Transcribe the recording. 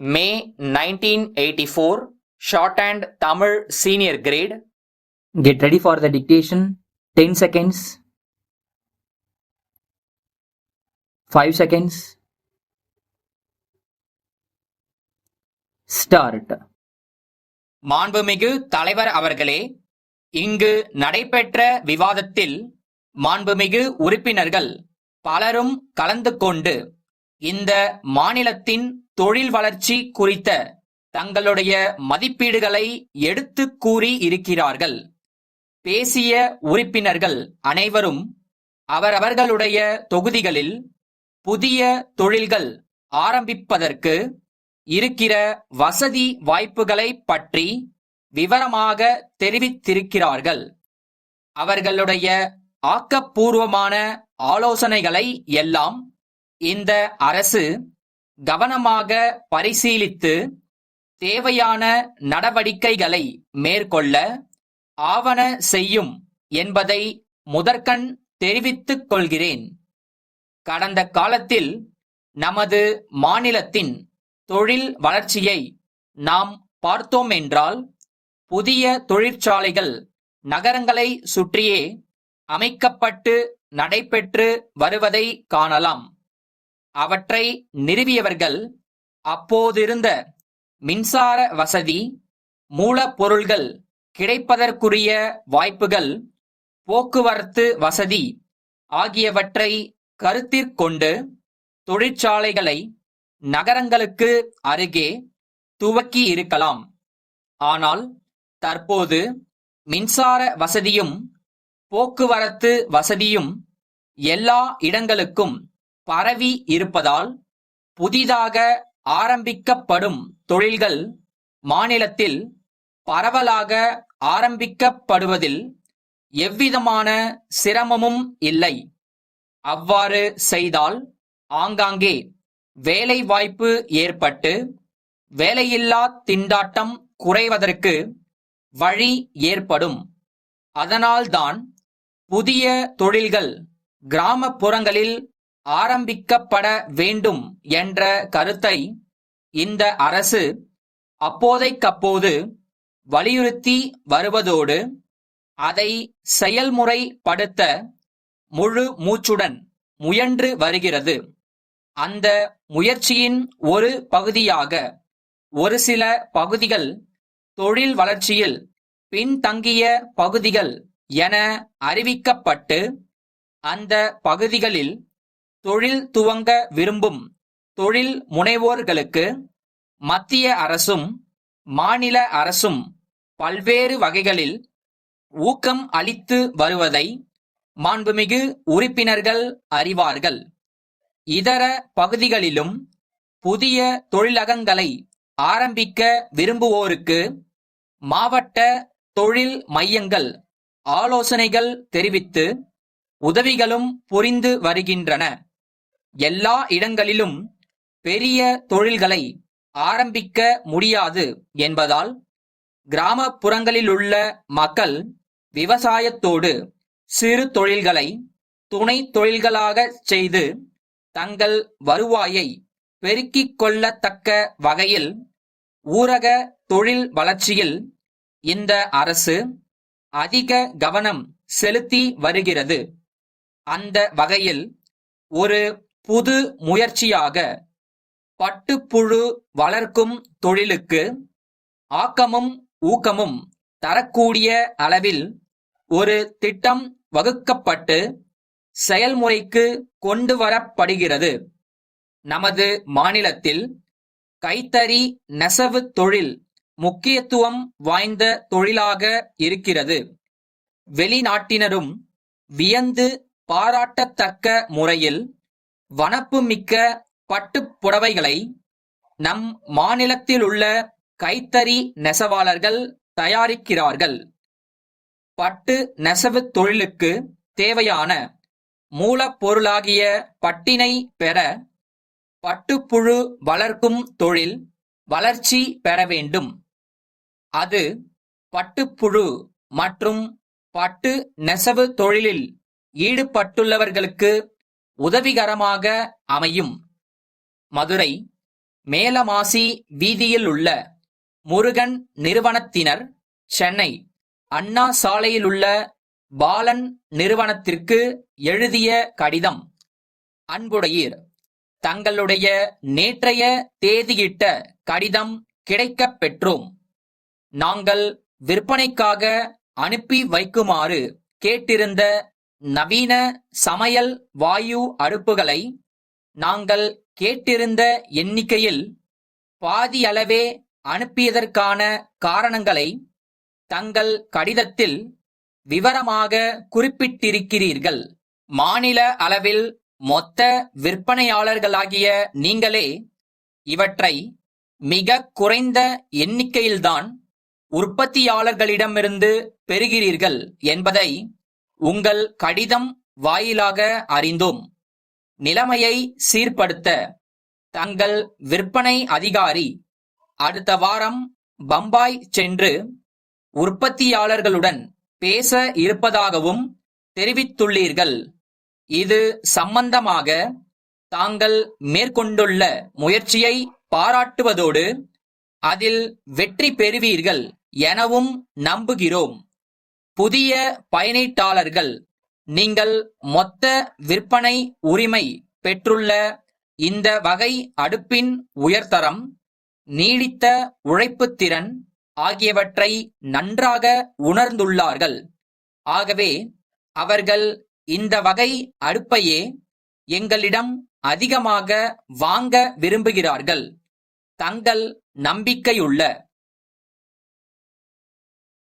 May 1984, Shorthand Tamil Senior Grade. Get ready for the dictation. 10 seconds. 5 seconds. Start. மாண்புமிகு தலைவர் அவர்களே, இங்கு நடைபெற்ற விவாதத்தில் மாண்புமிகு உறுப்பினர்கள் பலரும் கலந்து கொண்டு இந்த மாநிலத்தின் தொழில் வளர்ச்சி குறித்த தங்களுடைய மதிப்பீடுகளை எடுத்துக் கூறி இருக்கிறார்கள். பேசிய உறுப்பினர்கள் அனைவரும் அவரவர்களுடைய தொகுதிகளில் புதிய தொழில்கள் ஆரம்பிப்பதற்கு இருக்கிற வசதி வாய்ப்புகளை பற்றி விவரமாக தெரிவித்திருக்கிறார்கள். அவர்களுடைய ஆக்கப்பூர்வமான ஆலோசனைகளை எல்லாம் இந்த அரசு கவனமாக பரிசீலித்து தேவையான நடவடிக்கைகளை மேற்கொள்ள ஆவன செய்யும் என்பதை முதற்கண் தெரிவித்துக் கொள்கிறேன். கடந்த காலத்தில் நமது மாநிலத்தின் தொழில் வளர்ச்சியை நாம் பார்த்தோமென்றால் புதிய தொழிற்சாலைகள் நகரங்களை சுற்றியே அமைக்கப்பட்டு நடைபெற்று வருவதை காணலாம். அவற்றை நிறுவியவர்கள் அப்போதிருந்த மின்சார வசதி, மூலப்பொருள்கள் கிடைப்பதற்குரிய வாய்ப்புகள், போக்குவரத்து வசதி ஆகியவற்றை கருத்திற்கொண்டு தொழிற்சாலைகளை நகரங்களுக்கு அருகே துவக்கி இருக்கலாம். ஆனால் தற்போது மின்சார வசதியும் போக்குவரத்து வசதியும் எல்லா இடங்களுக்கும் பரவி இருப்பதால் புதிதாக ஆரம்பிக்கப்படும் தொழில்கள் மாநிலத்தில் பரவலாக ஆரம்பிக்கப்படுவதில் எவ்விதமான சிரமமும் இல்லை. அவ்வாறு செய்தால் ஆங்காங்கே வேலை வாய்ப்பு ஏற்பட்டு வேலையில்லா திண்டாட்டம் குறைவதற்கு வழி ஏற்படும். அதனால்தான் புதிய தொழில்கள் கிராமப்புறங்களில் ஆரம்பிக்கப்பட வேண்டும் என்ற கருத்தை இந்த அரசு அப்போதைக்கப்போது வலியுறுத்தி வருவதோடு அதை செயல்முறைப்படுத்த முழு மூச்சுடன் முயன்று வருகிறது. அந்த முயற்சியின் ஒரு பகுதியாக ஒரு சில பகுதிகள் தொழில் வளர்ச்சியில் பின்தங்கிய பகுதிகள் என அறிவிக்கப்பட்டு அந்த பகுதிகளில் தொழில் துவங்க விரும்பும் தொழில் முனைவோர்களுக்கு மத்திய அரசும் மாநில அரசும் பல்வேறு வகைகளில் ஊக்கம் அளித்து வருவதை மாண்புமிகு உறுப்பினர்கள் அறிவார்கள். இதர பகுதிகளிலும் புதிய தொழிலகங்களை ஆரம்பிக்க விரும்புவோருக்கு மாவட்ட தொழில் மையங்கள் ஆலோசனைகள் தெரிவித்து உதவிகளும் புரிந்து வருகின்றன. எல்லா இடங்களிலும் பெரிய தொழில்களை ஆரம்பிக்க முடியாது என்பதால் கிராமப்புறங்களிலுள்ள மக்கள் விவசாயத்தோடு சிறு தொழில்களை துணை தொழில்களாகச் செய்து தங்கள் வருவாயை பெருக்கிக் கொள்ளத்தக்க வகையில் ஊரக தொழில் வளர்ச்சியில் இந்த அரசு அதிக கவனம் செலுத்தி வருகிறது. அந்த வகையில் ஒரு புது முயற்சியாக பட்டுப்புழு வளர்க்கும் தொழிலுக்கு ஆக்கமும் ஊக்கமும் தரக்கூடிய அளவில் ஒரு திட்டம் வகுக்கப்பட்டு செயல்முறைக்கு கொண்டு வரப்படுகிறது. நமது மாநிலத்தில் கைத்தறி நெசவு தொழில் முக்கியத்துவம் வாய்ந்த தொழிலாக இருக்கிறது. வெளிநாட்டினரும் வியந்து பாராட்டத்தக்க முறையில் வனப்புமிக்க பட்டுப் புடவைகளை நம் மாநிலத்திலுள்ள கைத்தறி நெசவாளர்கள் தயாரிக்கிறார்கள். பட்டு நெசவு தொழிலுக்கு தேவையான மூலப்பொருளாகிய பட்டினை பெற பட்டுப்புழு வளர்க்கும் தொழில் வளர்ச்சி பெற வேண்டும். அது பட்டுப்புழு மற்றும் பட்டு நெசவு தொழிலில் ஈடுபட்டுள்ளவர்களுக்கு உதவிகரமாக அமையும். மதுரை மேலமாசி வீதியில் உள்ள முருகன் நிறுவனத்தினர், சென்னை அண்ணா சாலையிலுள்ள பாலன் நிறுவனத்திற்கு எழுதிய கடிதம். அன்புடையீர், தங்களுடைய நேற்றைய தேதியிட்ட கடிதம் கிடைக்கப் பெற்றோம். நாங்கள் விற்பனைக்காக அனுப்பி வைக்குமாறு கேட்டிருந்த நவீன சமையல் வாயு அடுப்புகளை நாங்கள் கேட்டிருந்த எண்ணிக்கையில் பாதியளவே அனுப்பியதற்கான காரணங்களை தங்கள் கடிதத்தில் விவரமாக குறிப்பிட்டிருக்கிறீர்கள். மாநில அளவில் மொத்த விற்பனையாளர்களாகிய நீங்களே இவற்றை மிக குறைந்த எண்ணிக்கையில்தான் உற்பத்தியாளர்களிடமிருந்து பெறுகிறீர்கள் என்பதை உங்கள் கடிதம் வாயிலாக அறிந்தோம். நிலைமையை சீர்படுத்த தங்கள் விற்பனை அதிகாரி அடுத்த வாரம் பம்பாய் சென்று உற்பத்தியாளர்களுடன் பேச இருப்பதாகவும் தெரிவித்துள்ளீர்கள். இது சம்பந்தமாக தாங்கள் மேற்கொண்டுள்ள முயற்சியை பாராட்டுவதோடு அதில் வெற்றி பெறுவீர்கள் எனவும் நம்புகிறோம். புதிய பயனீட்டாளர்கள், நீங்கள் மொத்த விற்பனை உரிமை பெற்றுள்ள இந்த வகை அடுப்பின் உயர்தரம், நீடித்த உழைப்புத் திறன் ஆகியவற்றை நன்றாக உணர்ந்துள்ளார்கள். ஆகவே அவர்கள் இந்த வகை அடுப்பையே எங்களிடம் அதிகமாக வாங்க விரும்புகிறார்கள். தங்கள் நம்பிக்கையுள்ள